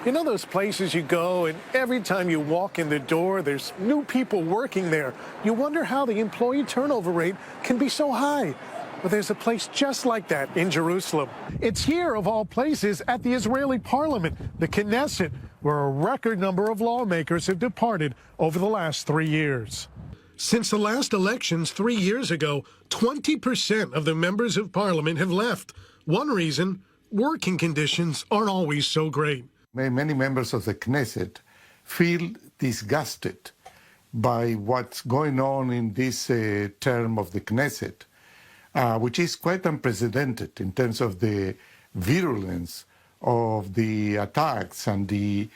You know those places you go and every time you walk in the door, there's new people working there. You wonder how the employee turnover rate can be so high. Well, there's a place just like that in Jerusalem. It's here, of all places, at the Israeli parliament, the Knesset, where a record number of lawmakers have departed over the last 3 years. Since the last elections 3 years ago, 20% of the members of parliament have left. One reason, working conditions aren't always so great. Many members of the Knesset feel disgusted by what's going on in this term of the Knesset, which is quite unprecedented in terms of the virulence of the attacks and the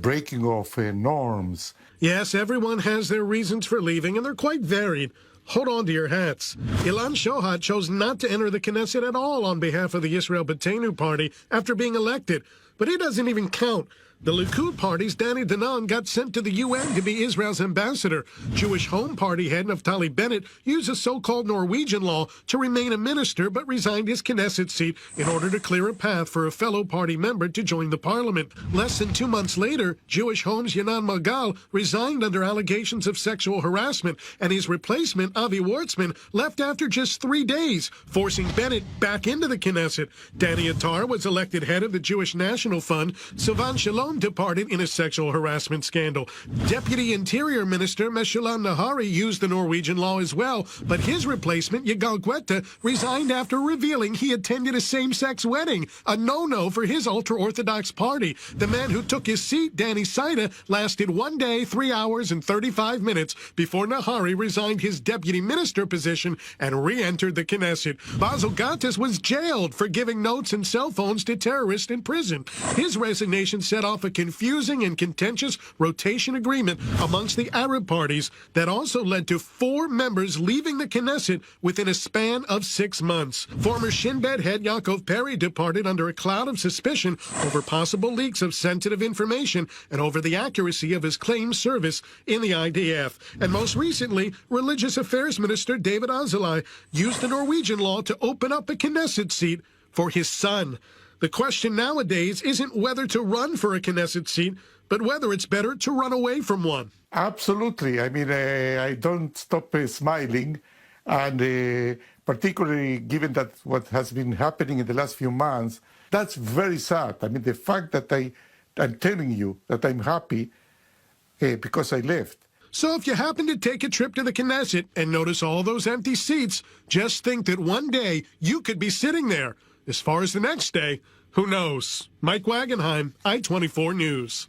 breaking of norms. Yes, everyone has their reasons for leaving, and they're quite varied. Hold on to your hats. Ilan Shohat chose not to enter the Knesset at all on behalf of the Israel Beitenu party after being elected. But he doesn't even count. The Likud party's Danny Danon got sent to the UN to be Israel's ambassador. Jewish Home Party head Naftali Bennett used a so-called Norwegian law to remain a minister but resigned his Knesset seat in order to clear a path for a fellow party member to join the parliament. Less than 2 months later, Jewish Home's Yanan Magal resigned under allegations of sexual harassment, and his replacement, Avi Wartzman, left after just 3 days, forcing Bennett back into the Knesset. Danny Attar was elected head of the Jewish National Fund. Sivan Shalom departed in a sexual harassment scandal. Deputy Interior Minister Meshulam Nahari used the Norwegian law as well, but his replacement, Yigal Gweta, resigned after revealing he attended a same-sex wedding, a no-no for his ultra-Orthodox party. The man who took his seat, Danny Saida, lasted 1 day, 3 hours, and 35 minutes before Nahari resigned his deputy minister position and re-entered the Knesset. Basil Gatis was jailed for giving notes and cell phones to terrorists in prison. His resignation set off a confusing and contentious rotation agreement amongst the Arab parties that also led to 4 members leaving the Knesset within a span of 6 months. Former Shin Bet head Yaakov Perry departed under a cloud of suspicion over possible leaks of sensitive information and over the accuracy of his claimed service in the IDF. And most recently, Religious Affairs Minister David Azulai used the Norwegian law to open up a Knesset seat for his son. The question nowadays isn't whether to run for a Knesset seat, but whether it's better to run away from one. Absolutely. I mean, I don't stop smiling, and particularly given that what has been happening in the last few months, that's very sad. I mean, the fact that I'm telling you that I'm happy because I left. So if you happen to take a trip to the Knesset and notice all those empty seats, just think that one day you could be sitting there. As far as the next day, who knows? Mike Wagenheim, I-24 News.